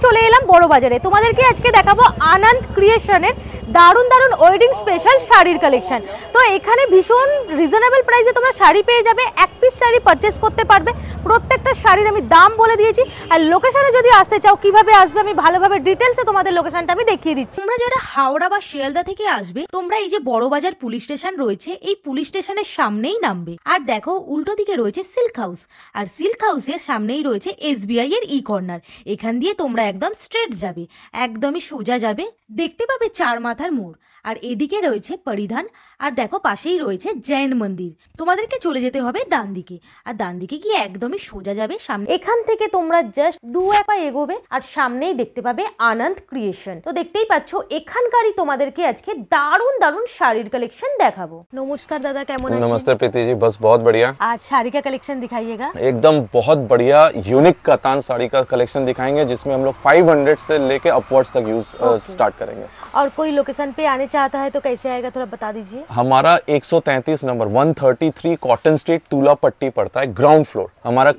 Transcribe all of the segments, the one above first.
চলে এলাম বড় বাজারে। তোমাদেরকে আজকে দেখাবো আনন্দ ক্রিয়েশনের দারুণ দারুণ ওয়েডিং স্পেশাল শাড়ির কালেকশন। তো এখানে ভীষণ রিজনেবল প্রাইসে তোমরা শাড়ি পেয়ে যাবে, এক পিস শাড়ি পারচেস করতে পারবে। প্রত্যেকটা শাড়ির আমি দাম বলে দিয়েছি, আর লোকেশনে যদি আসতে চাও কিভাবে আসবে আমি ভালোভাবে ডিটেলসে তোমাদের লোকেশনটা আমি দেখিয়ে দিচ্ছি। তোমরা যারা হাওড়া বা শিয়ালদা থেকে আসবে, তোমরা এই যে বড় বাজার পুলিশ স্টেশন রয়েছে, এই পুলিশ স্টেশনের সামনেই নামবে। আর দেখো উল্টো দিকে রয়েছে সিল্ক হাউস, আর সিল্ক হাউসের সামনেই রয়েছে এসবিআই এর ই কর্নার। এখান দিয়ে তোমরা একদম স্ট্রেট যাবে, একদমই সোজা যাবে, দেখতে পাবে চার মাথার মোড়। আর এদিকে রয়েছে পরিধান, আর দেখো পাশেই রয়েছে জৈন মন্দির। তোমাদেরকে চলে যেতে হবে ডান দিকে, আর ডান দিকে গিয়ে একদমই সোজা যাবে সামনে। এখান থেকে তোমরা জাস্ট দু এক পা এগোবে আর সামনেই দেখতে পাবে আনন্দ ক্রিয়েশন। তো দেখতেই পাচ্ছ এখানকারই তোমাদেরকে আজকে দারুণ দারুণ শাড়ির কালেকশন দেখাবো। नमस्कार दादा, कैमन हैं? नमस्ते प्रीति जी, बस बहुत बढ़िया। आज शाड़ी का कलेक्शन दिखाइएगा। एकदम बहुत बढ़िया यूनिक कतान साड़ी का कलेक्शन दिखाएंगे, जिसमें हम लोग 500 से लेके अपवर्ड्स तक यूज स्टार्ट करेंगे। और कोई लोकेशन पे आने चाहता है तो कैसे आएगा, थोड़ा बता दीजिए। हमारा 133 नंबर 133 कॉटन स्ट्रीट टूला पट्टी पड़ता है, ग्राउंड फ्लोर। हमारा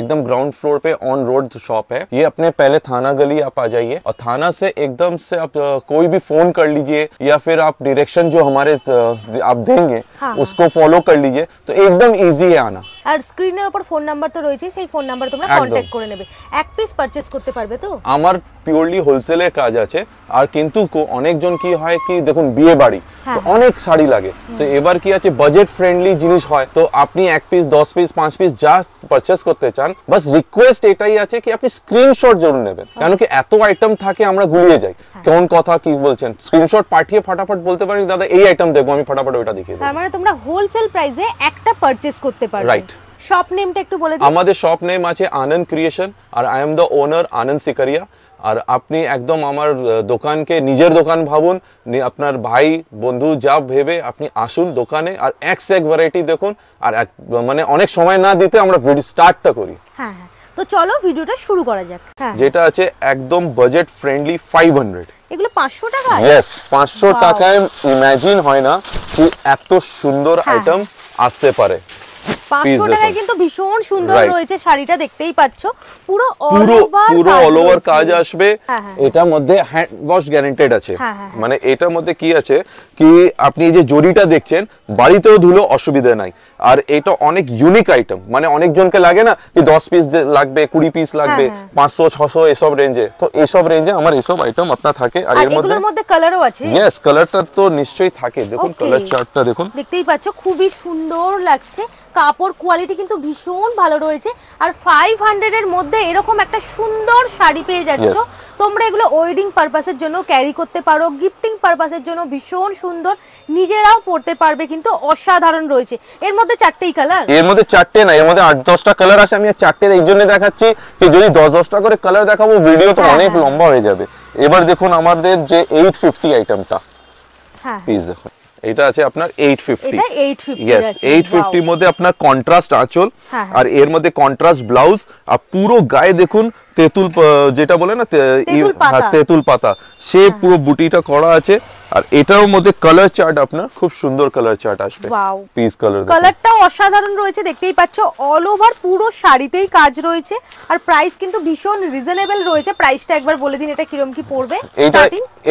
एकदम ग्राउंड फ्लोर पे ऑन रोड शॉप है। ये अपने पहले थाना गली आप आ जाइए, और थाना से एकदम से आप कोई भी फोन कर लीजिए, या फिर आप डायरेक्शन जो हमारे आप देंगे उसको फॉलो कर लीजिए, तो एकदम इजी है आना। আর স্ক্রিনের উপর ফোন নাম্বার তো রয়েছে, সেই ফোন নাম্বার তোমরা কন্টাক্ট করে নেবে। এক পিস পারচেজ করতে পারবে তো। আমার পিওরলি হোলসেলের কাজ আছে, আর কিন্তু অনেকজন কি হয় কি দেখুন বিয়ে বাড়ি তো অনেক শাড়ি লাগে, তো এবার কি আছে বাজেট ফ্রেন্ডলি জিনিস হয়, তো আপনি এক পিস 10 পিস 5 পিস যা পারচেজ করতে চান, বাস রিকোয়েস্ট এটাই আছে কি আপনি স্ক্রিনশট জরুর নেবেন, কারণ কি এত আইটেম থাকে আমরা গুলিয়ে যাই কোন কথা কি বলছেন। স্ক্রিনশট পাঠিয়ে ফটাফট বলতে পারি দাদা এই আইটেম দেখবো, আমি ফটাফট ওইটা দেখিয়ে দেব। তার মানে তোমরা হোলসেল প্রাইসে একটা পারচেজ করতে পারবে। রাইট। শপ নেমটা একটু বলে দিন। আমাদের শপ নেম আছে আনন্দ ক্রিয়েশন, আর I am the owner Anand Sikaria. আর আপনি একদম আমার দোকানকে নিজের দোকান ভাবুন, আপনার ভাই বন্ধু যা ভেবে আপনি আসুন দোকানে, আর এক সে এক ভ্যারাইটি দেখুন, আর মানে অনেক সময় না দিতে আমরা ভিডিও স্টার্টটা করি। হ্যাঁ হ্যাঁ, তো চলো ভিডিওটা শুরু করা যাক। হ্যাঁ, যেটা আছে একদম বাজেট ফ্রেন্ডলি 500। এগুলো 500 টাকা? यस, 500 টাকায় ইমাজিন হয় না কি এত সুন্দর আইটেম আসতে পারে। 500 টাকায় কিন্তু ভীষণ সুন্দর রয়েছে শাড়িটা, দেখতেই পাচ্ছ পুরো অল ওভার কাজ আসবে। এটার মধ্যে হ্যান্ড ওয়াশ গ্যারান্টেড আছে, মানে এটার মধ্যে কি আছে কি আপনি এই যে জরিটা দেখছেন বাড়িতেও ধুলো অসুবিধা নাই। আর এটা অনেক ইউনিক আইটেম, মানে অনেক জনকে লাগে না কি 10 পিস লাগবে 20 পিস লাগবে 500 600 এসব রেঞ্জে, তো এসব রেঞ্জে আমার এসব আইটেম আপনার থাকে। আর এর মধ্যে কালারও আছে। यस, কালারটা তো নিশ্চয়ই থাকে, দেখুন কালার চার্টটা দেখুন, দেখতেই পাচ্ছ খুবই সুন্দর লাগছে। কাপড় কোয়ালিটি কিন্তু ভীষণ ভালো রয়েছে, আর 500 এর মধ্যে এরকম একটা সুন্দর শাড়ি পেয়ে যাচ্ছ। তোমরা এগুলো ওয়েডিং পারপাসের জন্য ক্যারি করতে পারো, গিফটিং পারপাসের জন্য ভীষণ সুন্দর, নিজেরাও পরতে পারবে, কিন্তু অসাধারণ রয়েছে। এর মধ্যে 4টেই কালার? এর মধ্যে 4টে না, এর মধ্যে 8-10টা কালার আছে। আমি 4টের এই জন্য দেখাচ্ছি যে যদি 10-10টা করে কালার দেখাবো ভিডিও তো অনেক লম্বা হয়ে যাবে। এবার দেখুন আমাদের যে 850 আইটেমটা, প্লিজ দেখুন এটা আছে আপনার 850। এটা 850? यस, 850 এর মধ্যে আপনার কন্ট্রাস্ট আঁচল, আর এর মধ্যে কন্ট্রাস্ট ব্লাউজ, আর পুরো গায়ে দেখুন তেঁতুল যেটা বলে না তেঁতুল পাতা, সে পুরো বুটিটা করা আছে। আর এটার মধ্যে কালার চার্ট আপনার খুব সুন্দর কালার চার্ট আসবে। পিস কালারটাও অসাধারণ রয়েছে, দেখতেই পাচ্ছ অল ওভার পুরো শাড়িতেই কাজ রয়েছে, আর প্রাইস কিন্তু ভীষণ রিজনেবল রয়েছে। প্রাইসটা একবার বলে দিন এটা কিরকম কি পড়বে। এটা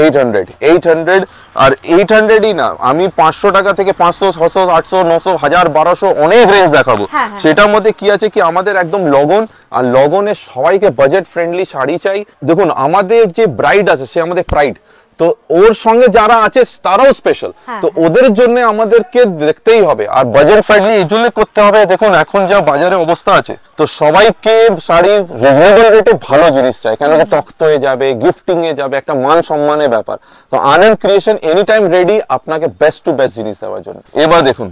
800, আর 800ই না, আমি 500 টাকা থেকে 500 600 800 900 1000 1200 অনেক রেঞ্জ দেখাবো। সেটার মধ্যে কি আছে কি আমাদের একদম লগন, আর লগনে সবাইকে বাজেট ফ্রেন্ডলি শাড়ি চাই। দেখুন আমাদের যে ব্রাইড আছে সে আমাদের প্রাইড, তো ওর সঙ্গে যারা আছে তারাও স্পেশাল, তো ওদের জন্য আমাদেরকে দেখতেই হবে, আর বাজেট ফ্রেন্ডলি এই জন্য করতে হবে। দেখুন এখন যা বাজারে অবস্থা আছে, তো সবাইকে শাড়ি রিজনেবল রেটে ভালো জিনিস চাই, কেন তখ্ত হয়ে যাবে, গিফটিং এ যাবে, একটা মান সম্মানের ব্যাপার। তো আনন্দ ক্রিয়েশন এনি টাইম রেডি আপনাকে বেস্ট টু বেস্ট জিনিস দেওয়ার জন্য। এবার দেখুন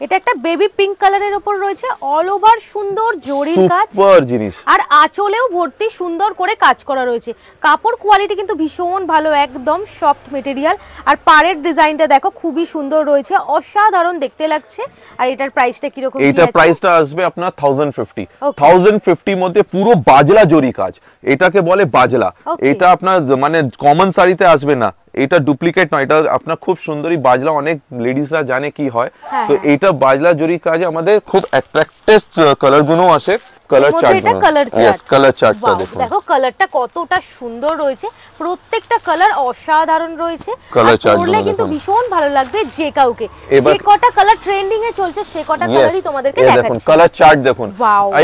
এটা একটা বেবি পিঙ্ক কালারের উপর রয়েছে, অল ওভার সুন্দর জরির কাজ, সুপার জিনিস, আর আঁচলেও ভর্তি সুন্দর করে কাজ করা রয়েছে। কাপড় কোয়ালিটি কিন্তু ভীষণ ভালো, একদম সফট মেটেরিয়াল, আর পাড়ের ডিজাইনটা দেখো খুবই সুন্দর রয়েছে, অসাধারণ দেখতে লাগছে। আর এটার প্রাইসটা কি রকম? এটা প্রাইসটা আসবে আপনার 1050 মধ্যে পুরো বাজলা জরি কাজ, এটাকে বলে বাজলা। এটা আপনার মানে কমন শাড়িতে আসবে না, এটা ডুপ্লিকেট নয়, এটা আপনার খুব সুন্দরী বাজলা, অনেক লেডিসরা জানে কি হয়। তো এটা বাজলা জরি কাজে আমাদের খুব অ্যাট্রাক্টিভ কালার গুলো আসে। কালার চার্ট, এটা কালার চার্ট, यस কালার চার্টটা দেখুন, দেখো কালারটা কতটা সুন্দর রয়েছে, প্রত্যেকটা কালার অসাধারণ রয়েছে, কালার চার্ট পরলে কিন্তু ভীষণ ভালো লাগবে যে কাউকে, যে কটা কালার ট্রেন্ডিং এ চলছে সে কটা কালারই তোমাদেরকে দেখাচ্ছি। দেখুন কালার চার্ট দেখুন,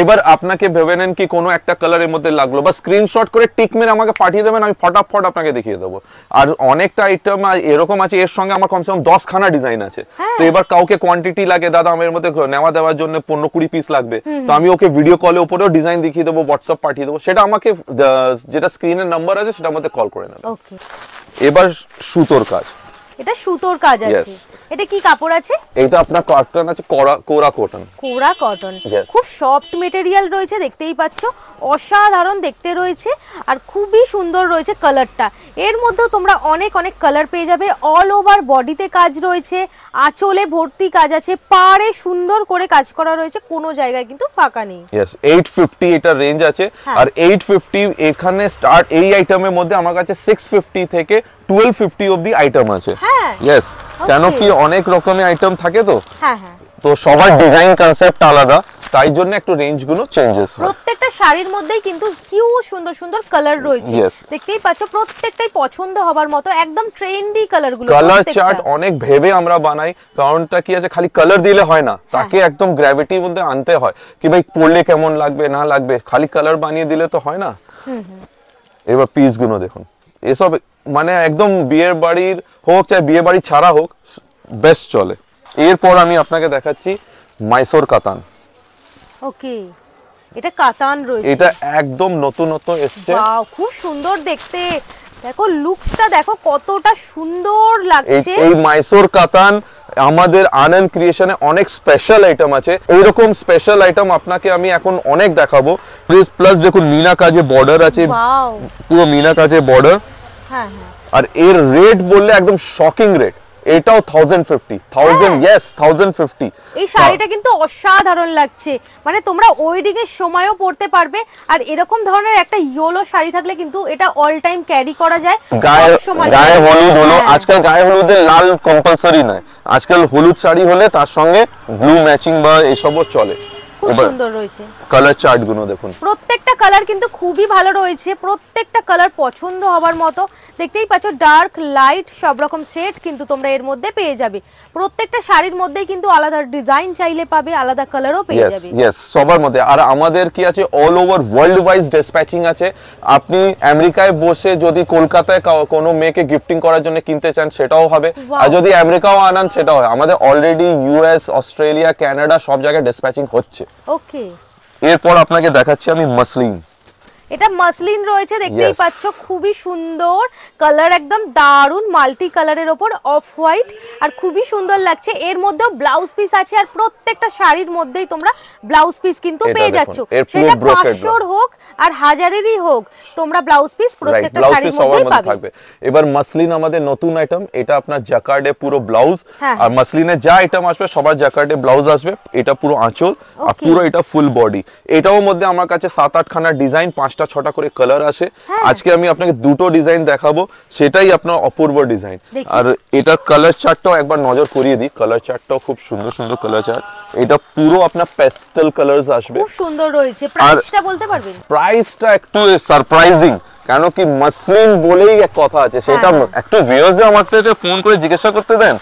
এবার আপনাকে ভেবে নেন কি কোনো একটা কালারের মধ্যে লাগলো বা স্ক্রিনশট করে টিক মেরে আমাকে পাঠিয়ে দেবেন, আমি ফটাফট আপনাকে দেখিয়ে দেবো। আর অনেকটা আইটেম এরকম আছে, এর সঙ্গে আমার কমসে কম 10 খানা ডিজাইন আছে। তো এবার কাউকে কোয়ান্টিটি লাগে, দাদা আমার মধ্যে নেওয়া দেওয়ার জন্য 15-20 পিস লাগবে, তো আমি ওকে ভিডিও কলে উপরেও ডিজাইন দেখিয়ে দেবো, হোয়াটসঅ্যাপ পাঠিয়ে দেবো, সেটা আমাকে যেটা স্ক্রিনের নাম্বার আছে সেটার মধ্যে কল করে নেবে। ওকে, এবার সুতোর কাজ, এটা সুতোর কাজ আছে, এটা কি কাপড় আছে? এটা আপনার কটন আছে, কোরা কটন, কোরা কটন, খুব সফট মেটেরিয়াল রয়েছে, দেখতেই পাচ্ছ অসাধারণ দেখতে রয়েছে আর খুবই সুন্দর রয়েছে কালারটা। এর মধ্যেও তোমরা অনেক অনেক কালার পেয়ে যাবে, অল ওভার বডিতে কাজ রয়েছে, আঁচলে ভর্তি কাজ আছে, পাড়ে সুন্দর করে কাজ করা রয়েছে, কোনো জায়গায় কিন্তু ফাঁকা নেই। यस 850 এটা রেঞ্জ আছে, আর 850 এখানে স্টার্ট, এই আইটেমের মধ্যে আমার কাছে 650 থেকে 1250 অবধি আইটেম আছে। यस কেন কি অনেক রকমের আইটেম থাকে, তো তো সবার ডিজাইন কনসেপ্ট আলাদা, তাই জন্য একটু রেঞ্জ গুলো চেঞ্জেস হয়। প্রত্যেকটা শাড়ির মধ্যেই কিন্তু হিউজ সুন্দর সুন্দর কালার রয়েছে, দেখতেই পাচ্ছ প্রত্যেকটাই পছন্দ হবার মতো, একদম ট্রেন্ডি কালার গুলো। কালার চার্ট অনেক ভেবে আমরা বানাই, কারণটা কি আছে, খালি কালার দিলে হয় না, তাকে একদম গ্র্যাভিটির মধ্যে আনতে হয় কি ভাই পরলে কেমন লাগবে না লাগবে, খালি কালার বানিয়ে দিলে তো হয় না। এবার পিস গুলো দেখুন, এসব মানে একদম বিয়ের বাড়ির হোক চাই বিয়ে বাড়ি ছাড়া হোক বেস্ট চলে। এরপর আমি আপনাকে দেখাচ্ছি মাইসোর কাতান। ওকে, এটা কাতান রয়েছে, এটা একদম নতুন নতুন এসেছে, ওয়াও খুব সুন্দর দেখতে, দেখো লুকসটা দেখো কতটা সুন্দর লাগছে। এই মাইসোর কাতান আমাদের আনন্দ ক্রিয়েশনে অনেক স্পেশাল আইটেম আছে, এইরকম স্পেশাল আইটেম আপনাকে আমি এখন অনেক দেখাবো। প্লাস দেখুন মিনা কাজে বর্ডার আছে, পুরো মিনা কাজে বর্ডার, আর এর রেট বললে একদম শকিং রেট, এটাও 1050 यस 1050। এই শাড়িটা কিন্তু অসাধারণ লাগছে, মানে তোমরা ওয়েডিং এর সময়ও পরতে পারবে, আর এরকম ধরনের একটা ইয়েলো শাড়ি থাকলে কিন্তু এটা অল টাইম ক্যারি করা যায়। গায়ে হলুদ হলো, আজকাল গায়ে হলুদে লাল কম্পালসরি নয়, আজকাল হলুদ শাড়ি হলে তার সঙ্গে ব্লু ম্যাচিং বা এসবও চলে। খুব সুন্দর রয়েছে কালার চার্ট গুলো দেখুন, প্রত্যেকটা কালার কিন্তু খুবই ভালো রয়েছে, প্রত্যেকটা কালার পছন্দ হবার মতো, দেখতেই পাচ্ছ ডার্ক লাইট সব রকম শেড কিন্তু তোমরা এর মধ্যে পেয়ে যাবে। প্রত্যেকটা শাড়ির মধ্যে কিন্তু আলাদা ডিজাইন চাইলে পাবে, আলাদা কালারও পেয়ে যাবে। यस সবার মধ্যে। আর আমাদের কি আছে, অল ওভার ওয়ার্ল্ড ওয়াইজ ডিসপ্যাচিং আছে, আপনি আমেরিকায় বসে যদি কলকাতায় কোনো মেয়েকে গিফটিং করার জন্য কিনতে চান সেটাও হবে, আর যদি আমেরিকাও আনান সেটাও হয়। আমাদের অলরেডি ইউএস, অস্ট্রেলিয়া, কানাডা সব জায়গায় ডিসপ্যাচিং হচ্ছে। ওকে, এরপর আপনাকে দেখাচ্ছি আমি মসলিন। এটা মসলিন রয়েছে, দেখতেই পাচ্ছ খুবই সুন্দর কালার, একদম দারুন মাল্টি কালারের উপর অফ হোয়াইট, আর খুবই সুন্দর লাগছে। এর মধ্যেও ব্লাউজ পিস আছে, আর প্রত্যেকটা শাড়ির মধ্যেই তোমরা ব্লাউজ পিস কিন্তু পেয়ে যাচ্ছ, সেটা 500 হোক আর 1000এরই হোক, তোমরা ব্লাউজ পিস প্রত্যেকটা শাড়ির মধ্যেই পাবে। এবার মসলিন আমাদের নতুন আইটেম, এটা আপনার জ্যাকার্ডে পুরো ব্লাউজ, আর মসলিনে যা আইটেম আসবে সবার জ্যাকার্ডে ব্লাউজ আসবে, এটা পুরো আঁচল আর পুরো এটা ফুল বডি। এটাও মধ্যে আমার কাছে 7-8 খানা ডিজাইন, 5টা-6টা করে কালার আসে। আজকে আমি আপনাকে দুটো ডিজাইন দেখাবো, সেটাই আপনার অপূর্ব ডিজাইন। আর এটা কালার চার্টটাও একবার নজর করিয়ে দিই, কালার চার্টটাও খুব সুন্দর সুন্দর কালার চার্ট, এটা পুরো আপনার পেস্টেল কালারস আসবে, খুব সুন্দর রয়েছে। প্রাইসটা বলতে পারবেন? প্রাইসটা একটু সারপ্রাইজিং, কেন কি মসলিন বলেই এক কথা আছে, সেটা একটু ভিউয়ার্সদের আমাকে ফোন করে জিজ্ঞাসা করতে দেন,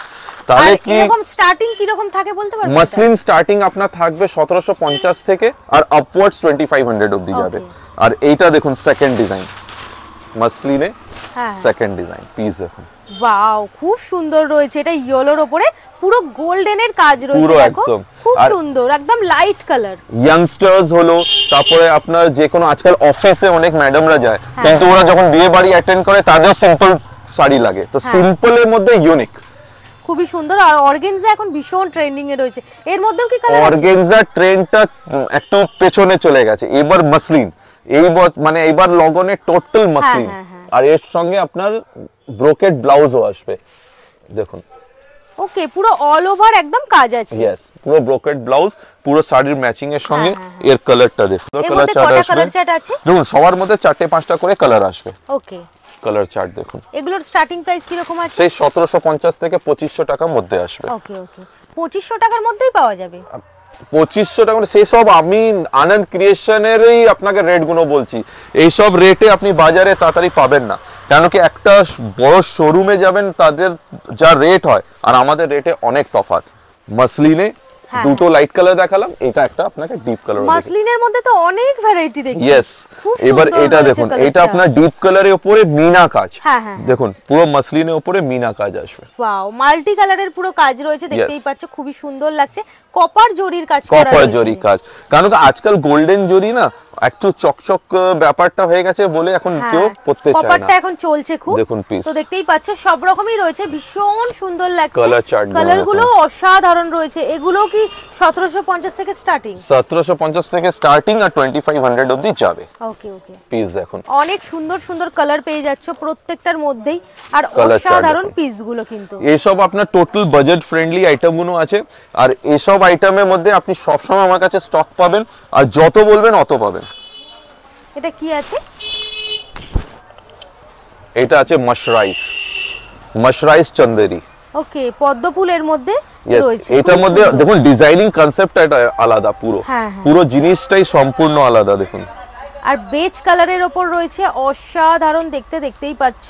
তাহলে কি এরকম স্টার্টিং কি রকম থাকে বলতে পারবেন? মসলিন স্টার্টিং আপনার থাকবে 1750 থেকে আর আপওয়ার্ডস 2500 অবধি যাবে। আর এইটা দেখুন সেকেন্ড ডিজাইন, মসলিনে সেকেন্ড ডিজাইন পিস দেখুন, ওয়াও খুব সুন্দর রয়েছে, এটা ইয়েলোর উপরে পুরো গোল্ডেনের কাজ রয়েছে, পুরো দেখো খুব সুন্দর, একদম লাইট কালার। ইয়াংস্টার্স হলো, তারপরে আপনার যে কোনো আজকাল অফিসে অনেক ম্যাডামরা যায়, কিন্তু ওরা যখন বিয়ে বাড়ি অ্যাটেন্ড করে তাদের সিম্পল শাড়ি লাগে, তো সিম্পলের মধ্যে ইউনিক, খুবই সুন্দর। আর অর্গানজা এখন ভীষণ ট্রেন্ডিং এ রয়েছে, এর মধ্যেও কি কালার আছে? অর্গানজা ট্রেন্ডটা একটু পেছনে চলে গেছে, এবার মসলিন, মানে এইবার লগনে টোটাল মসলিন, আর এর সঙ্গে আপনার ব্রোকেড ব্লাউজও আসবে দেখুন। ওকে, পুরো অল ওভার একদম কাজ আছে। यस পুরো ব্রোকেড ব্লাউজ, পুরো শাড়ির ম্যাচিং এর সঙ্গে এর কালারটা দেখুন, কালার চার্ট আছে দেখুন, সবার মধ্যে 4-5টা করে কালার আসবে। ওকে, কালার চার্ট দেখুন, এগুলোর স্টার্টিং প্রাইস কি রকম আছে? সেই 1750 থেকে 2500 টাকার মধ্যে আসবে। ওকে ওকে, 2500 টাকার মধ্যেই পাওয়া যাবে। 2500 টাকা, সেই সব আমি আনন্দ ক্রিয়েশনেরই আপনাকে রেট গুলো বলছি। এই সব রেটে আপনি বাজারে তাড়াতাড়ি পাবেন না, কেন কি একটা বড় শোরুমে যাবেন তাদের যা রেট হয় আর আমাদের রেটে অনেক তফাৎ। মাসলিনে দুটো লাইট কালার দেখালাম, এটা একটা আপনাকে ডিপ কালার। মাসলিনের মধ্যে তো অনেক ভ্যারাইটি দেখি। ইয়েস, এবার এটা দেখুন, এটা আপনার ডিপ কালারের উপরে মিনা কাজ। দেখুন পুরো মাসলিনের উপরে মিনা কাজ আসবে। ওয়াও, মাল্টি কালারের পুরো কাজ রয়েছে, দেখতেই পাচ্ছ খুবই সুন্দর লাগছে। কপার জরির কাজ করা রয়েছে, কপার জরি কাজ, কারণ আজকাল গোল্ডেন জরি না একটু চকচক ব্যাপারটা হয়ে গেছে বলে এখন কেউ পড়তে চায় না। কপারটা এখন চলছে খুব। দেখুন পিস, তো দেখতেই পাচ্ছ সব রকমই রয়েছে, ভীষণ সুন্দর লাগছে। কালার চার্ট কালারগুলো অসাধারণ রয়েছে। এগুলো কি 1750 থেকে স্টার্টিং? 1750 থেকে স্টার্টিং আর 2500 অবধি যাবে। ওকে ওকে, পিস দেখুন অনেক সুন্দর সুন্দর কালার পেয়ে যাচ্ছ প্রত্যেকটার মধ্যেই, আর অসাধারণ পিসগুলো কিন্তু। এইসব আপনার টোটাল বাজেট ফ্রেন্ডলি আইটেম গুলো আছে, আর এইসব আইটেমের মধ্যে আপনি সবসময় আমার কাছে স্টক পাবেন, আর যত বলবেন অত পাবেন। এটা কি আছে? এটা আছে মাশরাইজ চন্দেরি। ওকে, পদ্ম ফুলের মধ্যে রয়েছে। এটার মধ্যে দেখুন ডিজাইনিং কনসেপ্ট এটা আলাদা, পুরো জিনিসটাই সম্পূর্ণ আলাদা। দেখুন, আর বেজ কালারের ওপর রয়েছে, অসাধারণ দেখতে, দেখতেই পাচ্ছ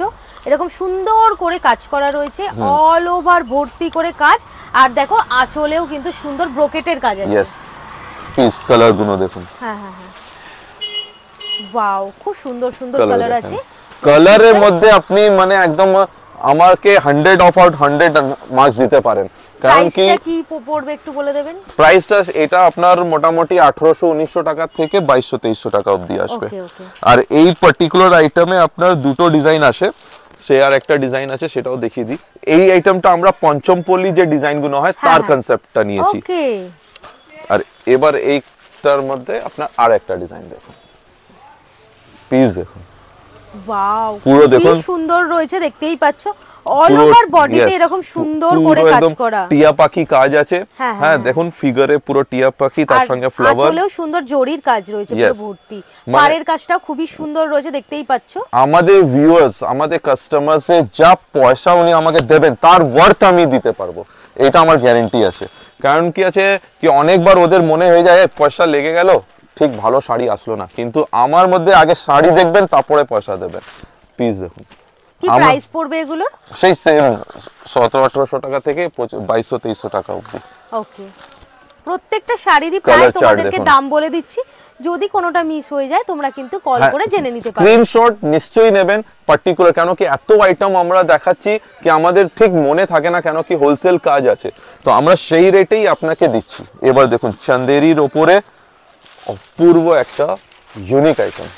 এরকম সুন্দর করে কাজ করা রয়েছে, অল ওভার ভর্তি করে কাজ। আর দেখো আঁচলেও কিন্তু সুন্দর ব্রোকেটের কাজ আছে। यस, পিস কালার গুলো দেখুন। হ্যাঁ হ্যাঁ হ্যাঁ, ওয়াও, খুব সুন্দর সুন্দর কালার আছে। কালারের মধ্যে আপনি মানে একদম আমাকে 100 অফ আউট 100 মার্কস দিতে পারেন। কারণ কি পড়বে একটু বলে দেবেন? প্রাইসটা এটা আপনার মোটামুটি 1800-1900 টাকা থেকে 2200-2300 টাকা অবধি আসবে। আর এই পার্টিকুলার আইটেমে আপনার দুটো ডিজাইন আসে, সে আর একটা ডিজাইন আছে সেটাও দেখিয়ে দিই। এই আইটেমটা আমরা পঞ্চমপল্লী যে ডিজাইনগুলো হয় তার কনসেপ্টটা নিয়েছি। ওকে, আর এবার এইটার মধ্যে আপনার আর একটা ডিজাইন দেখুন, পিস দেখুন। ওয়াও, পুরো দেখুন সুন্দর রয়েছে, দেখতেই পাচ্ছ অল ওভার বডিতে এরকম সুন্দর করে কাজ করা, টিয়া পাখি কাজ আছে। হ্যাঁ দেখুন ফিগারে পুরো টিয়া পাখি, তার সঙ্গে ফ্লাওয়ার, আসলেও সুন্দর জরির কাজ রয়েছে পুরো ভর্তি। পাড়ের কাজটাও খুবই সুন্দর রয়েছে, দেখতেই পাচ্ছ। আমাদের ভিউয়ার্স, আমাদের কাস্টমারস এর যা পয়সা উনি আমাকে দেবেন তার ওয়ার্থ আমি দিতে পারবো, এটা আমার গ্যারান্টি আছে। কারণ কি আছে কি অনেকবার ওদের মনে হয়ে যায় পয়সা লেগে গেল, ঠিক ভালো শাড়ি আসলো না, কিন্তু আমার মধ্যে আগে শাড়ি দেখবেন তারপরে পয়সা দেবেন। পিস দেখুন, কি প্রাইস পড়বে এগুলো? সেই সেম 1700-1800 টাকা থেকে 2200-2300 টাকা অবধি। ওকে, প্রত্যেকটা শাড়িরই প্রাইস তোমাদেরকে দাম বলে দিচ্ছি, যদি কোনোটা মিস হয়ে যায় তোমরা কিন্তু কল করে জেনে নিতে পারো। স্ক্রিনশট নিশ্চয়ই নেবেন পার্টিকুলার, কেন কি এত আইটেম আমরা দেখাচ্ছি কি আমাদের ঠিক মনে থাকে না, কেন কি হোলসেল কাজ আছে, তো আমরা সেই রেটেই আপনাকে দিচ্ছি। এবার দেখুন চন্দেরির ওপরে অপূর্ব একটা ইউনিক আইটেম,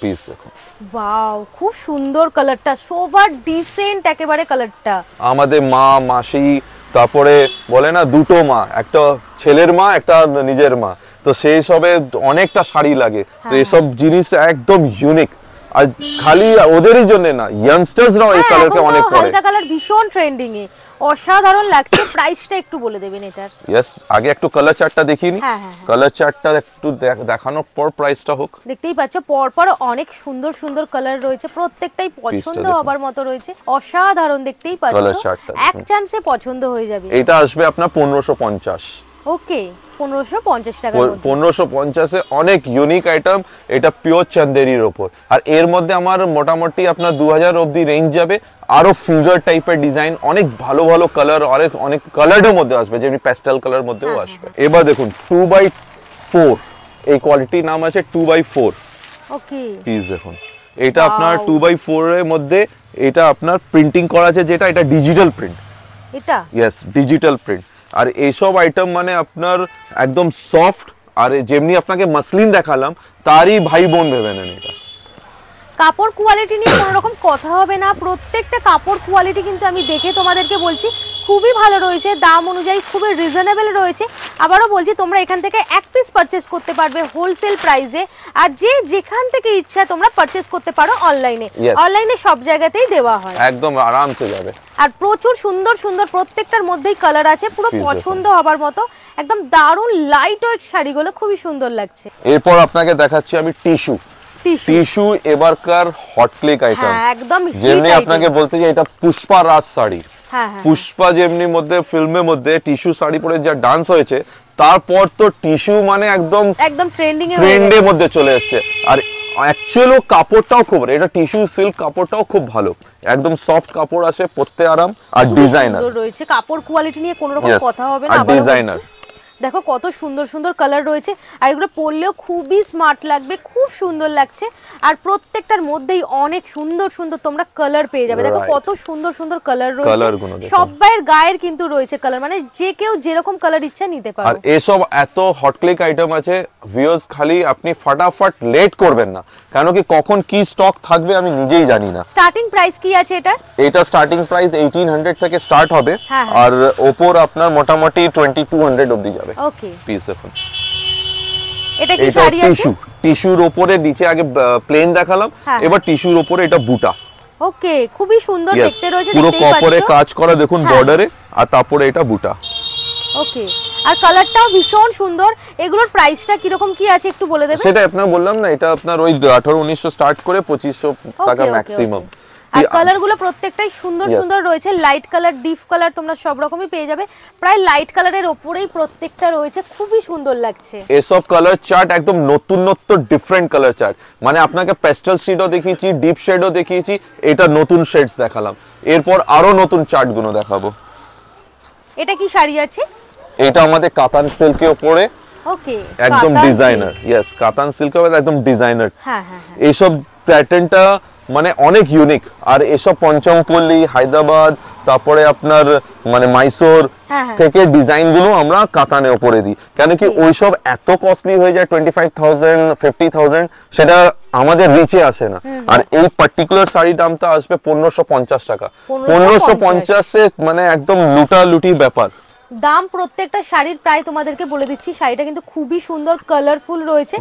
পিস দেখুন। ওয়াও, খুব সুন্দর কালারটা, সোভার ডিসেন্ট একেবারে কালারটা। আমাদের মা মাসি, তারপরে বলে না দুটো মা, একটা ছেলের মা একটা নিজের মা, তো সেই সবে অনেকটা শাড়ি লাগে, তো এসব জিনিস একদম ইউনিক। আর খালি ওদেরই জন্য না, ইয়াংস্টার্সরাও এই কালারকে অনেক পরে। হালকা কালার ভীষণ ট্রেন্ডিং এ, অসাধারণ লাগছে। প্রাইসটা একটু বলে দেবেন এটার? यस, আগে একটু কালার চার্টটা দেখিয়ে নি। কালার চার্টটা একটু দেখানোর পর প্রাইসটা হোক। দেখতেই পাচ্ছ পরপর অনেক সুন্দর সুন্দর কালার রয়েছে, প্রত্যেকটাই পছন্দ হবার মতো রয়েছে, অসাধারণ। দেখতেই পাচ্ছ এক চান্সে পছন্দ হয়ে যাবে। এটা আসবে আপনার 1550। ওকে, 1550 টাকা। 1550 এ অনেক ইউনিক আইটেম, এটা পিওর চন্দেরির উপর। আর এর মধ্যে আমার মোটামুটি আপনার 2000 অবধি রেঞ্জ যাবে। আরো ফিগার টাইপের ডিজাইন, অনেক ভালো ভালো কালার, অনেক কালারের মধ্যে আসবে, যেমনি প্যাস্টেল কালার মধ্যেও আসবে। এবার দেখুন 2x4, এই কোয়ালিটির নাম আছে 2x4। ওকে, পিস দেখুন, এটা আপনার 2x4 এর মধ্যে এটা আপনার প্রিন্টিং করা আছে, যেটা এটা ডিজিটাল প্রিন্ট। এটা यस, ডিজিটাল প্রিন্ট। আর এইসব আইটেম মানে আপনার একদম সফট, আর যেমনি আপনাকে মাসলিন দেখালাম তারই ভাই বোন ভেবে নেন। এটা কাপড় কোয়ালিটি নিয়ে কোনো রকম কথা হবে না, প্রত্যেকটা কাপড় কোয়ালিটি কিন্তু আমি দেখে তোমাদেরকে বলছি খুবই ভালো রয়েছে, দাম অনুযায়ী খুবই রিজনেবল রয়েছে। আবারও বলছি তোমরা এখান থেকে এক পিস পারচেজ করতে পারবে হোলসেল প্রাইসে, আর যে যেখান থেকে ইচ্ছা তোমরা পারচেজ করতে পারো অনলাইনে। অনলাইনে সব জায়গাতেই দেওয়া হয়, একদম আরামসে যাবে। আর প্রচুর সুন্দর সুন্দর প্রত্যেকটার মধ্যেই কালার আছে, পুরো পছন্দ হবার মতো একদম দারুণ লাইট ওয়েট শাড়িগুলো খুবই সুন্দর লাগছে। এরপর আপনাকে দেখাচ্ছি আমি টিস্যু, এবারকার হট ক্লিক আইটেম, একদম যেমনি আপনাকে বলতে চাই এটা পুষ্পা রাজ শাড়ি। পুষ্পা যেমনি মধ্যে ফিল্মের মধ্যে টিস্যু শাড়ি পরে যা ডান্স হয়েছে, তারপর তো টিস্যু মানে একদম ট্রেন্ডের মধ্যে চলে এসেছে। আর অ্যাকচুয়ালি কাপড়টাও খুব, এটা টিস্যু সিল্ক কাপড়টাও খুব ভালো, একদম সফট কাপড় আসে, পরতে আরাম, আর ডিজাইনার রয়েছে। কাপড় কোয়ালিটি নিয়ে কোনো রকম কথা হবে না। আর ডিজাইনার দেখো কত সুন্দর সুন্দর কালার রয়েছে, আর এগুলো পরলেও খুবই স্মার্ট লাগবে, খুব সুন্দর লাগছে। আর প্রত্যেকটার মধ্যেই অনেক সুন্দর সুন্দর তোমরা কালার পেয়ে যাবে। দেখো কত সুন্দর সুন্দর কালার রয়েছে, সবার গায়ের কিন্তু রয়েছে কালার, মানে যে কেউ যেরকম কালার ইচ্ছা নিতে পারো। আর এসব এত হট ক্লিক আইটেম আছে ভিউয়ার্স, খালি আপনি ফটাফট লেট করবেন না, কেন কি কখন কি স্টক থাকবে আমি নিজেই জানি না। স্টার্টিং প্রাইস কি আছে এটা? এটা স্টার্টিং প্রাইস 1800 থেকে স্টার্ট হবে, আর ওপর আপনার মোটামুটি 2200 অবধি যাবে। ওকে, পিস দেখুন, এটা কি শাড়ি আছে? টিস্যুর উপরে নিচে আগে প্লেন দেখালাম, এবার টিস্যুর উপরে এটা বুটা। ওকে, খুবই সুন্দর দেখতে রয়েছে, পুরো কপারে কাজ করা দেখুন বর্ডারে, আর তারপরে এটা বুটা। ওকে, আর কালারটাও ভীষণ সুন্দর। এগুলোর প্রাইসটা কি রকম কি আছে একটু বলে দেবেন? সেটা আপনার বললাম না, এটা আপনার ওই 1800-1900 স্টার্ট করে 2500 টাকা ম্যাক্সিমাম। আর কালারগুলো প্রত্যেকটাই সুন্দর সুন্দর রয়েছে, লাইট কালার, ডিপ কালার, তোমরা সব রকমই পেয়ে যাবে। প্রায় লাইট কালারের উপরেই প্রত্যেকটা রয়েছে, খুবই সুন্দর লাগছে। এসব কালার চার্ট একদম নতুনত্ব ডিফারেন্ট কালার চার্ট, মানে আপনাকে পেস্টেল শেডও দেখিয়েছি, ডিপ শেডও দেখিয়েছি, এটা নতুন শেডস দেখালাম, এরপর আরো নতুন চার্ট গুলো দেখাবো। এটা কি শাড়ি আছে? এটা আমাদের কাতান সিল্কের উপরে, ওকে, একদম ডিজাইনার। ইয়েস, কাতান সিল্কের উপরে একদম ডিজাইনার। এইসব প্যাটার্নটা মানে অনেক ইউনিক। আর এসব পঞ্চমপল্লী, হায়দ্রাবাদ, তারপরে আপনার মানে মাইসোর থেকে ডিজাইন গুলো আমরা কাতানে উপরে দিই, কেন কি ওইসব এত কস্টলি হয়ে যায়, 25,000 50,000, সেটা আমাদের রিচে আসে না। আর এই পার্টিকুলার শাড়ির দামটা আসবে 1550 টাকা। 1550 মানে একদম লুটালুটি ব্যাপার দাম। প্রত্যেকটা শাড়ির প্রায় তোমাদেরকে বলে দিচ্ছি। শাড়িটা কিন্তু খুবই সুন্দর, কালারফুল রয়েছে।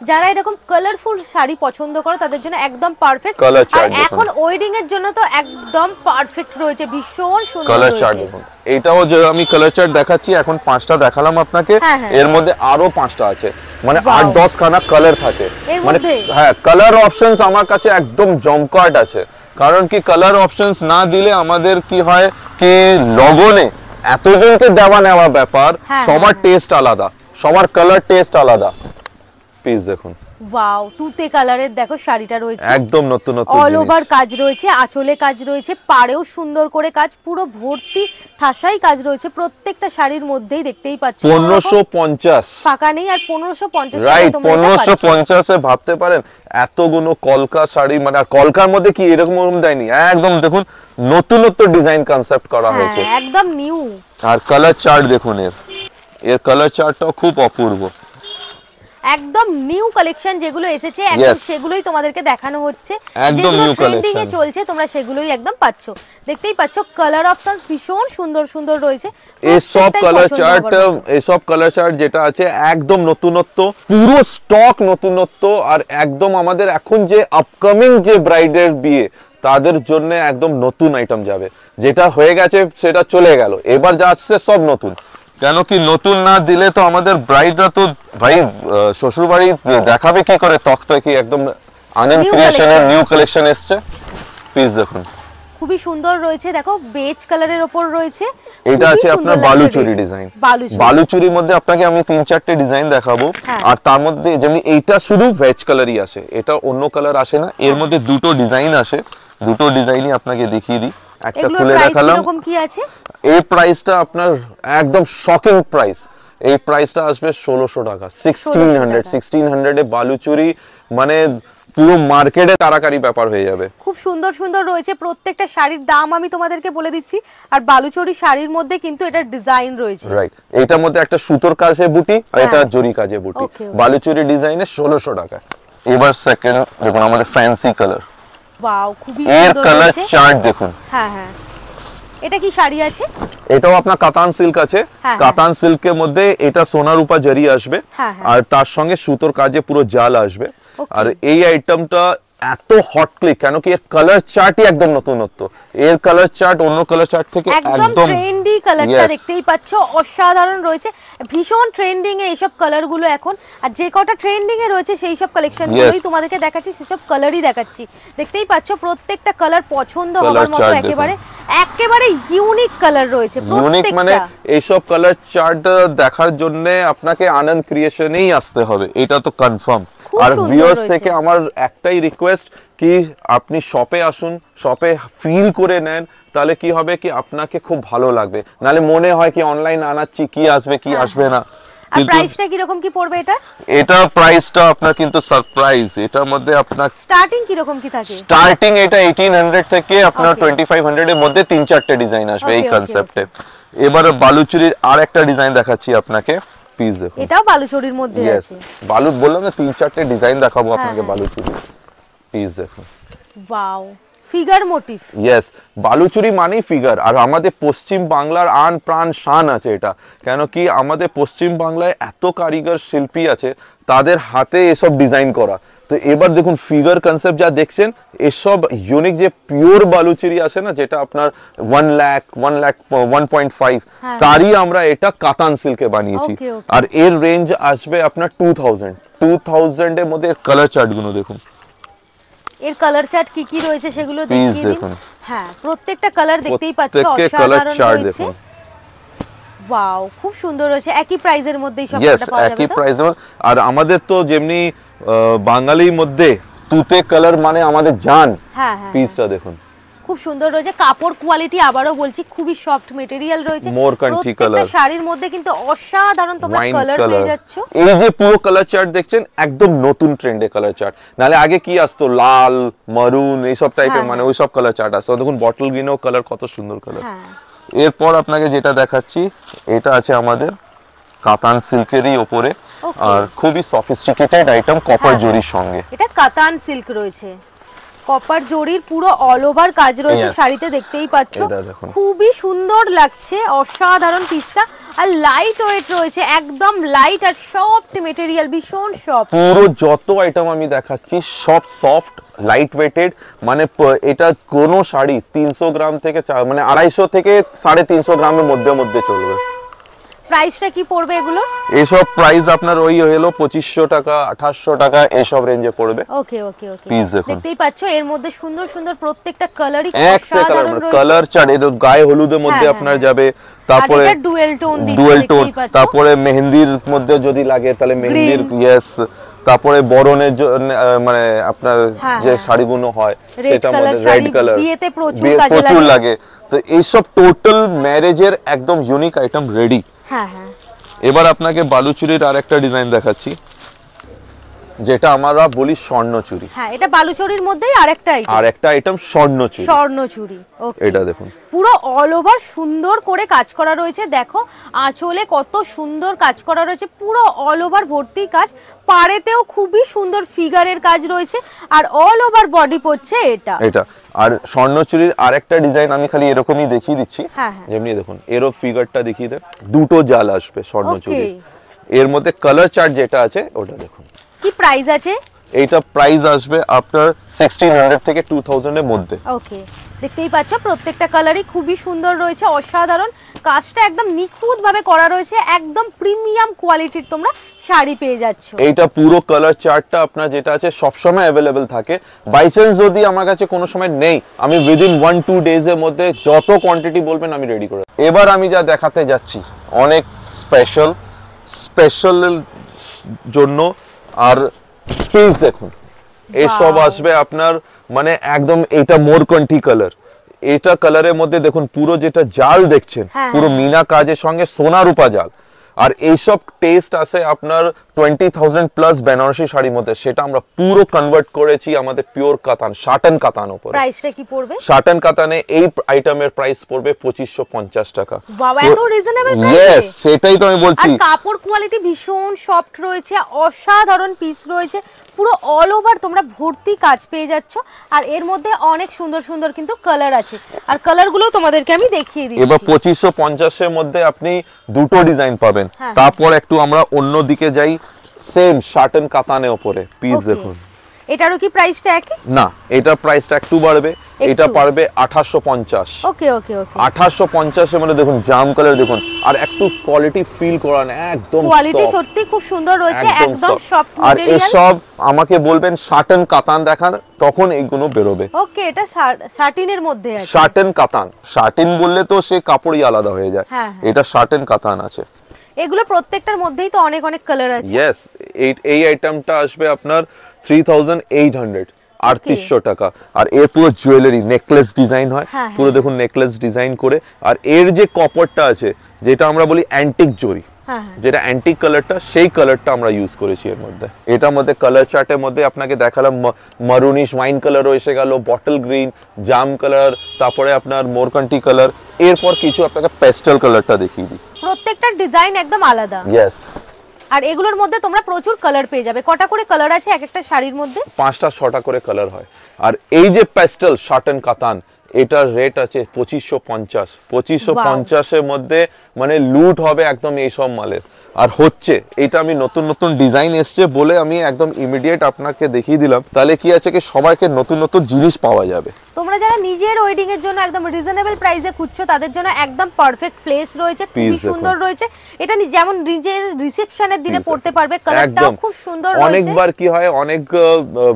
যারা এরকম কালারফুল শাড়ি পছন্দ করে তাদের জন্য একদম পারফেক্ট। আর এখন ওয়েডিং এর জন্য তো একদম পারফেক্ট রয়েছে, ভীষণ সুন্দর কালার চার্ট দেখুন। এটাও যে আমি কালার চার্ট দেখাচ্ছি, এখন 5টা দেখালাম আপনাকে, এর মধ্যে আরো 5টা আছে, মানে 8-10 খানা কালার থাকে। মানে হ্যাঁ, কালার অপশনস আমার কাছে একদম জমকাট আছে, কারণ কি কালার অপশনস না দিলে আমাদের কি হয় কি লগনে এতজনকে দেওয়া নেওয়া ব্যাপার, সবার টেস্ট আলাদা, সবার কালার টেস্ট আলাদা। পিস দেখুন, ওয়াও, তুতে কালারের দেখো শাড়িটা রয়েছে, একদম নতুন নতুন অল ওভার কাজ রয়েছে, আঁচলে কাজ রয়েছে, পাড়েও সুন্দর করে কাজ, পুরো ভর্তি ঠাসাই কাজ রয়েছে প্রত্যেকটা শাড়ির মধ্যেই, দেখতেই পাচ্ছ। 1550 ফাঁকা নেই, আর 1550 রাইট, 1550 এ ভাবতে পারেন এতগুলো কলকা শাড়ি, মানে আর কলকার মধ্যে কি এরকম দেয়নি, একদম দেখুন নতুনত্ব ডিজাইন কনসেপ্ট করা হয়েছে, একদম নিউ। আর কালার চার্ট দেখুন, এর কালার চার্টটাও খুব অপূর্ব, একদম নিউ কালেকশন যেগুলো এসেছে একদম সেগুলোই তোমাদেরকে দেখানো হচ্ছে, একদম নিউ কালেকশন চলছে, তোমরা সেগুলোই একদম পাচ্ছো। দেখতেই পাচ্ছো কালার অপশনস ভীষণ সুন্দর সুন্দর রয়েছে। এই সব কালার চার্ট যেটা আছে একদম নতুনত্ব, পুরো স্টক নতুনত্ব, আর একদম আমাদের এখন যে আপকামিং যে ব্রাইডের বিয়ে তাদের জন্য একদম নতুন আইটেম যাবে, যেটা হয়ে গেছে সেটা চলে গেল, এবার যা আসছে সব নতুন। কেন কি নতুন না দিলে তো আমাদের ব্রাইডরা তো ভাই শ্বশুর বাড়ি দেখাবে কি করে, তখন কি একদম আনন্দ ক্রিয়েশনের নিউ কালেকশন এসেছে। পিস দেখুন, খুবই সুন্দর রয়েছে, দেখো বেজ কালারের উপর রয়েছে। এটা আছে আপনার বালুচুরি ডিজাইন, বালুচুরির মধ্যে আপনাকে আমি 3-4টে ডিজাইন দেখাবো, আর তার মধ্যে যেমনি এইটা শুধু ভেজ কালারই আসে, এটা অন্য কালার আসে না, এর মধ্যে দুটো ডিজাইন আসে, দুটো ডিজাইনই আপনাকে দেখিয়ে দিই। একটা খুলে দেখালাম, এই প্রাইসটা আপনার একদম শকিং প্রাইস, এই প্রাইসটা আসবে 1600 টাকা, 1600 এ বালুচুরি, মানে পুরো মার্কেটে কারাকারি ব্যাপার হয়ে যাবে। খুব সুন্দর সুন্দর রয়েছে, প্রত্যেকটা শাড়ির দাম আমি তোমাদেরকে বলে দিচ্ছি, আর বালুচুরি শাড়ির মধ্যে কিন্তু এটা ডিজাইন রয়েছে। রাইট, এটার মধ্যে একটা সুতোর কাজে বুটি, আর এটা জরি কাজে বুটি, বালুচুরি ডিজাইনে 1600 টাকা। এবার সেকেন্ড দেখুন আমাদের ফ্যান্সি কালার, ওয়াও, খুবই এর কালার চার্ট দেখুন। হ্যাঁ হ্যাঁ, এটা কি শাড়ি আছে? এটাও আপনার কাতান সিল্ক আছে, কাতান সিল্কের মধ্যে এটা সোনা রূপা জারি আসবে, আর তার সঙ্গে সুতোর কাজে পুরো জাল আসবে। আর এই আইটেমটা এত হট ক্লিক, কেন কি এর কালার চার্টই একদম নতুনত্ব, এর কালার চার্ট অন্য কালার চার্ট থেকে একদম ট্রেন্ডি কালারটা দেখতেই পাচ্ছ, অসাধারণ রয়েছে, ভীষণ ট্রেন্ডিং এ এইসব কালার গুলো এখন। আর যে কটা ট্রেন্ডিং এ রয়েছে সেই সব কালেকশন গুলোই তোমাদেরকে দেখাচ্ছি, সেসব কালারই দেখাচ্ছি। দেখতেই পাচ্ছ প্রত্যেকটা কালার পছন্দ হওয়ার মতো, একেবারে ইউনিক কালার রয়েছে ইউনিক, মানে এইসব কালার চার্ট দেখার জন্য আপনাকে আনন্দ ক্রিয়েশনেই আসতে হবে, এটা তো কনফার্ম। আর ভিউয়ার্স থেকে আমার একটাই রিকোয়েস্ট কি আপনি শপে আসুন, শপে ফিল করে নেন, তাহলে কি হবে কি আপনাকে খুব ভালো লাগবে, নালে মনে হয় কি অনলাইন আনাচ্ছি কি আসবে কি আসবে না। আর প্রাইসটা কি রকম কি পড়বে এটা? এটা প্রাইসটা আপনার কিন্তু সারপ্রাইজ, এটার মধ্যে আপনার স্টার্টিং কি রকম কি থাকে? স্টার্টিং এটা 1800 থেকে আপনার 2500 এর মধ্যে 3-4টে ডিজাইন আসবে এই কনসেপ্টে। এবার বালুচুরির আরেকটা ডিজাইন দেখাচ্ছি আপনাকে, পিস দেখুন, এটাও বালুচুরির মধ্যে আছে। বালু বললাম না 3-4টে ডিজাইন দেখাবো আপনাকে বালুচুরি, পিস দেখুন, wow, figure motif. Yes, Baluchari মানেই ফিগার। আর আমাদের পশ্চিম বাংলার আন প্রাণ শান আছে এটা, কেন কি আমাদের পশ্চিম বাংলায় এত কারিগর শিল্পী আছে, তাদের হাতে এসব ডিজাইন করা। তো এবার দেখুন ফিগার কনসেপ্ট যা দেখছেন, এসব ইউনিক যে পিওর বালুচুরি আছে না, যেটা আপনার 1 লাখ 1.5 তারই আমরা এটা কাতান সিল্কে বানিয়েছি। আর এর রেঞ্জ আসবে আপনার 2000 এর মধ্যে। কালার চার্ট গুলো দেখুন, এর কালার চার্ট কি কি রয়েছে সেগুলো দেখিয়ে দিন। হ্যাঁ, প্রত্যেকটা কালার দেখতেই পাচ্ছ, অসাধারণ রয়েছে। ওয়াও, খুব সুন্দর রয়েছে। একই প্রাইজের মধ্যেই সবটা পাওয়া যাবে তো? একই প্রাইসে। আর আমাদের তো যেমনি বাঙালির মধ্যে তুতে কালার মানে আমাদের জান। হ্যাঁ, পিসটা দেখুন, খুব সুন্দর রয়েছে। কাপড় কোয়ালিটি আবারও বলছি খুবই সফট মেটেরিয়াল রয়েছে। মোরকান্টি কালার, প্রত্যেকটা শাড়ির মধ্যে কিন্তু অসাধারণ তোমরা কালার পেয়ে যাচ্ছ। এই যে পুরো কালার চার্ট দেখছেন, একদম নতুন ট্রেন্ডে কালার চার্ট। নালে আগে কি আসতো লাল মারুন এই সব টাইপের, মানে ওই সব কালার চার্ট আসতো। দেখুন বটল গ্রিনও কালার, কত সুন্দর কালার। এরপর আপনাকে যেটা দেখাচ্ছি, এটা আছে আমাদের কাতান সিল্কেরই উপরে, আর খুবই সফিস্টিকেটেড আইটেম কপার জরির সঙ্গে। এটা কাতান সিল্ক রয়েছে, কপার জরির পুরো অল ওভার কাজ রয়েছে শাড়িতে, দেখতেই পাচ্ছ খুবই সুন্দর লাগছে, অসাধারণ পিসটা। আর লাইট ওয়েট রয়েছে, একদম লাইট আর সফট মেটেরিয়াল, ভীষণ সফট। পুরো যত আইটেম আমি দেখাচ্ছি সব সফট লাইট ওয়েটেড, মানে এটা কোনো শাড়ি 300 গ্রাম থেকে মানে 250 থেকে 350 গ্রামের মধ্যে চলবে। প্রাইসটা কি পড়বে এগুলো? এইসব প্রাইস আপনার ওই হলো 2500 টাকা 2800 টাকা এইসব রেঞ্জে পড়বে। ওকে, দেখতেই পাচ্ছ এর মধ্যে সুন্দর সুন্দর প্রত্যেকটা কালারই অসাধারণ কালার চার্ট। এর গায়ে হলুদের মধ্যে আপনার যাবে, তারপরে ডুয়েল টোন, তারপরে মেহেন্দির মধ্যে যদি লাগে তাহলে মেহেন্দির, ইয়েস, তারপরে বরণের মানে আপনার যে শাড়িগুলো হয় সেটার মধ্যে রেড কালার, বিয়েতে প্রচুর লাগে। তো এইসব টোটাল ম্যারেজের একদম ইউনিক আইটেম রেডি। এবার আপনাকে বালুচুরির আরেকটা ডিজাইন দেখাচ্ছি, যেটা আমরা বলি স্বর্ণচুরি। হ্যাঁ, এটা বালুচুরির মধ্যেই আরেকটা আইটেম স্বর্ণচুরি। ওকে, এটা দেখুন পুরো অল ওভার সুন্দর করে কাজ করা রয়েছে। দেখো আঁচলে কত সুন্দর কাজ করা রয়েছে, পুরো অল ওভার ভর্তি কাজ। পাড়েতেও খুবই সুন্দর ফিগারের কাজ রয়েছে, আর অল ওভার বডি পড়ছে এটা। আর স্বর্ণচুরির আরেকটা ডিজাইন আমি খালি এরকমই দেখিয়ে দিচ্ছি, যেমনি দেখুন এরও ফিগারটা দেখিয়ে দেন, দুটো জাল আসবে স্বর্ণচুরি। এর মধ্যে কালার চার্ট যেটা আছে ওটা দেখুন। কি প্রাইস আছে? এইটা প্রাইস আসবে আপনার 1600 থেকে 2000 এর মধ্যে। ওকে, দেখতেই পাচ্ছ প্রত্যেকটা কালারই খুবই সুন্দর রয়েছে, অসাধারণ। কাজটা একদম নিখুঁত ভাবে করা রয়েছে, একদম প্রিমিয়াম কোয়ালিটির তোমরা শাড়ি পেয়ে যাচ্ছ। এইটা পুরো কালার চার্টটা আপনার যেটা আছে সব সময় अवेलेबल থাকে। বাই চান্স যদি আমার কাছে কোনো সময় নেই, আমি উইদিন 1-2 ডেজ এর মধ্যে যত কোয়ান্টিটি বলবেন আমি রেডি করে। এবার আমি যা দেখাতে যাচ্ছি অনেক স্পেশাল জন্য। আর পিস দেখুন, এসব আসবে আপনার মানে একদম এটা মোরকন্ঠি কালার। এটা কালারের মধ্যে দেখুন পুরো যেটা জাল দেখছেন, পুরো মিনা কাজের সঙ্গে সোনা রূপা জাল। আর এইসব টেস্ট আছে আপনার 20,000 প্লাস বেনারসি শাড়ির মধ্যে, সেটা আমরা পুরো কনভার্ট করেছি আমাদের পিওর কাতান, শাটন কাতান উপরে। প্রাইসটা কি পড়বে? শাটন কাতানে এই আইটেমের প্রাইস পড়বে 2550 টাকা। বাবা, এত রিজনেবল প্রাইস! ইয়েস, সেটাই তো আমি বলছি। আর কাপড় কোয়ালিটি ভীষণ সফট রয়েছে, অসাধারণ পিস রয়েছে, পুরো অল ওভার তোমরা ভর্তি কাজ পেয়ে যাচ্ছ। আর এর মধ্যে অনেক সুন্দর সুন্দর কিন্তু কালার আছে, আর কালারগুলো তোমাদেরকে আমি দেখিয়ে দিচ্ছি। এবার 2550 এর মধ্যে আপনি দুটো ডিজাইন পাবেন। তারপর একটু আমরা অন্য দিকে যাই, সেম শাটন কাতানের উপরে পিস দেখুন। এটারও কি প্রাইসটা একই? না, এটা প্রাইসটা একটু বাড়বে, এটা পারবে 1850। ওকে ওকে ওকে 1850 এর মধ্যে দেখুন জাম কালার দেখুন, আর একটু কোয়ালিটি ফিল করান, একদম কোয়ালিটি সত্যি খুব সুন্দর রয়েছে, একদম সফট আর ম্যাটেরিয়াল। এই সব আমাকে বলবেন শার্টেন কাতান দেখান, তখন এইগুলো বেরোবে। ওকে, এটা শার্টিনের মধ্যে আছে। শার্টেন কাতান, শার্টিন বললে তো সে কাপড়ই আলাদা হয়ে যায়, এটা শার্টেন কাতান আছে। এগুলো প্রত্যেকটার মধ্যেই তো অনেক অনেক কালার আছে। ইয়েস, এই আইটেমটা আসবে আপনার 3800, 3800 টাকা। আর এর পুরো জুয়েলারি নেকলেস ডিজাইন হয়, পুরো দেখুন নেকলেস ডিজাইন করে। আর এর যে কপারটা আছে, যেটা আমরা বলি অ্যান্টিক জরি, যেটা অ্যান্টিক কালারটা, সেই কালারটা আমরা ইউজ করেছি এর মধ্যে। এটার মধ্যে কালার চার্টের মধ্যে আপনাকে দেখালাম মারুনিশ ওয়াইন কালারও এসে গেল, বটল গ্রিন, জাম কালার, তারপরে আপনার মোরকান্টি কালার। এরপর কিছু আপনাকে পেস্টেল কালারটা দেখিয়ে দিই। প্রত্যেকটা ডিজাইন একদম আলাদা। ইয়েস। আর এগুলোর মধ্যে তোমরা প্রচুর কালার পেয়ে যাবে। কটা করে কালার আছে এক একটা শাড়ির মধ্যে? 5টা 6টা করে কালার হয়। আর এই যে পেস্টেল শার্টেন কাতান, এটার রেট আছে 2550। 2550 এর মধ্যে মানে লুট হবে একদম এই সব মালের। আর হচ্ছে এটা আমি নতুন নতুন ডিজাইন এসছে বলে আমি একদম ইমিডিয়েট আপনাকে দেখিয়ে দিলাম, তাহলে কি আছে কি সবাইকে নতুন নতুন জিনিস পাওয়া যাবে। তোমরা যারা নিজের ওয়েডিং এর জন্য একদম রিজনেবল প্রাইসে খুঁজছো, তাদের জন্য একদম পারফেক্ট প্লেস রয়েছে, খুবই সুন্দর রয়েছে। এটা যেমন নিজের রিসেপশনের দিনে পড়তে পারবে, কালারটাও খুব সুন্দর রয়েছে। অনেকবার কি হয়, অনেক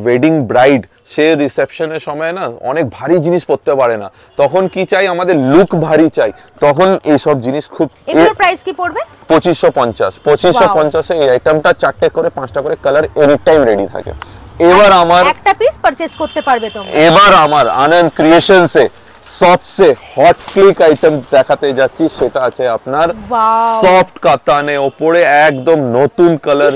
ওয়েডিং ব্রাইড সে রিসেপশনের সময় না অনেক ভারী জিনিস পরতে পারে না, তখন কি চাই, আমাদের লুক ভারী চাই, তখন এই সব জিনিস খুব। এগুলোর প্রাইস কি পড়বে? 2550। 2550 এ এই আইটেমটা 4টে করে 5টা করে কালার এনি টাইম রেডি থাকে। এবার আমার একটা পিস পারচেজ করতে পারবে তোমরা। এবার আমার আনন্দ ক্রিয়েশনসে সবচেয়ে হট ক্লিক আইটেম দেখাতে যাচ্ছি, সেটা আছে আপনার সফট কাতানে ওপরে একদম নতুন কালার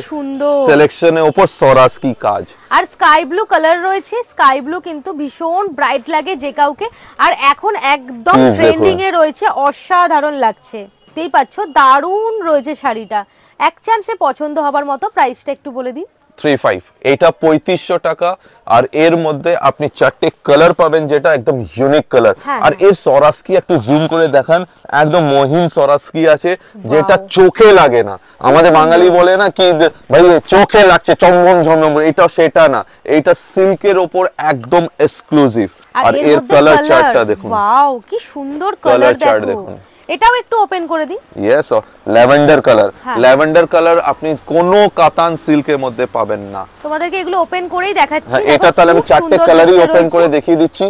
সিলেকশনের উপর সরাসকি কাজ। আর স্কাই ব্লু কালার রয়েছে, স্কাই ব্লু কিন্তু ভীষণ ব্রাইট লাগে যে কাউকে, আর এখন একদম ট্রেন্ডিং এ রয়েছে, অসাধারণ লাগছে। দেখতেই পাচ্ছ দারুণ রয়েছে শাড়িটা, এক চান্সে পছন্দ হবার মতো। প্রাইসটা একটু বলে দিন। 35, এটা 3500 টাকা। আর এর মধ্যে আপনি 4টে কালার পাবেন, যেটা একদম ইউনিক কালার। আর এর সরাসকি একটু জুম করে দেখান, একদম মহিন সরাসকি আছে, যেটা চোখে লাগে না। আমাদের বাঙালি বলে না কি ভাই চোখে লাগছে চমম ঝমঝম, এটা সেটা না, এটা সিল্কের উপর একদম এক্সক্লুসিভ। আর এর কালার চার্টটা দেখুন, ওয়াও কি সুন্দর কালার চার্ট দেখুন। এটাও একটু ওপেন করে দিই। Yes, lavender colour. Lavender colour আপনি কোনো কাতান সিল্কের মধ্যে পাবেন না। তোমাদেরকে এগুলো ওপেন করেই দেখাচ্ছি। এটা তাহলে আমি 4টে কালারই ওপেন করে দেখিয়ে দিচ্ছি,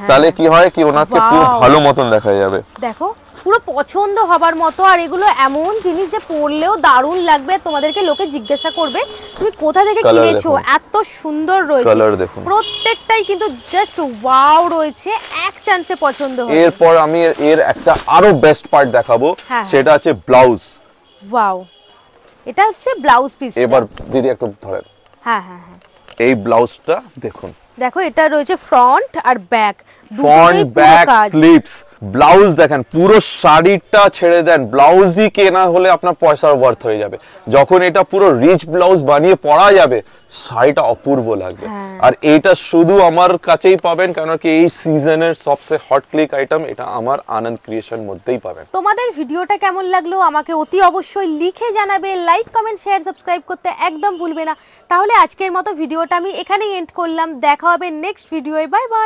তাহলে কি হয় কি ওনাকে পুরো ভালো মতন দেখা যাবে। দেখো পুরো পছন্দ হবার মতো। আর এগুলো এমন জিনিস যে পরলেও দারুণ লাগবে, তোমাদেরকে লোকে জিজ্ঞাসা করবে তুমি কোথা থেকে কিনেছো, এত সুন্দর রয়েছে। প্রত্যেকটাই কিন্তু জাস্ট ওয়াও রয়েছে, এক চান্সে পছন্দ হবে। এরপর আমি এর একটা আরো বেস্ট পার্ট দেখাবো, সেটা আছে ব্লাউজ। ওয়াও, এটা হচ্ছে ব্লাউজ পিস। এবার দিদি একটু ধরেন। হ্যাঁ হ্যাঁ হ্যাঁ, এই ব্লাউজটা দেখুন, দেখো এটা রয়েছে ফ্রন্ট আর back, front back sleeves. Blouse দেখেন, পুরো শাড়িটা ছেড়ে দেন, ব্লাউজই কেনা হলে আপনার পয়সার ওয়ার্থ হয়ে যাবে। যখন এটা পুরো রিচ ব্লাউজ বানিয়ে পরা যাবে, শাড়িটা অপূর্ব লাগবে। আর এইটা শুধু আমার কাছেই পাবেন, কারণ কি এই সিজনের সবচেয়ে হট ক্লিক আইটেম, এটা আমার আনন্দ ক্রিয়েশন মধ্যেই পাবেন। তোমাদের ভিডিওটা কেমন লাগলো আমাকে অতি অবশ্যই লিখে জানাবে। লাইক কমেন্ট শেয়ার সাবস্ক্রাইব করতে একদম ভুলবে না। তাহলে আজকের মতো ভিডিওটা আমি এখানেই এন্ড করলাম, দেখা হবে নেক্সট ভিডিওয়ে। Bye bye.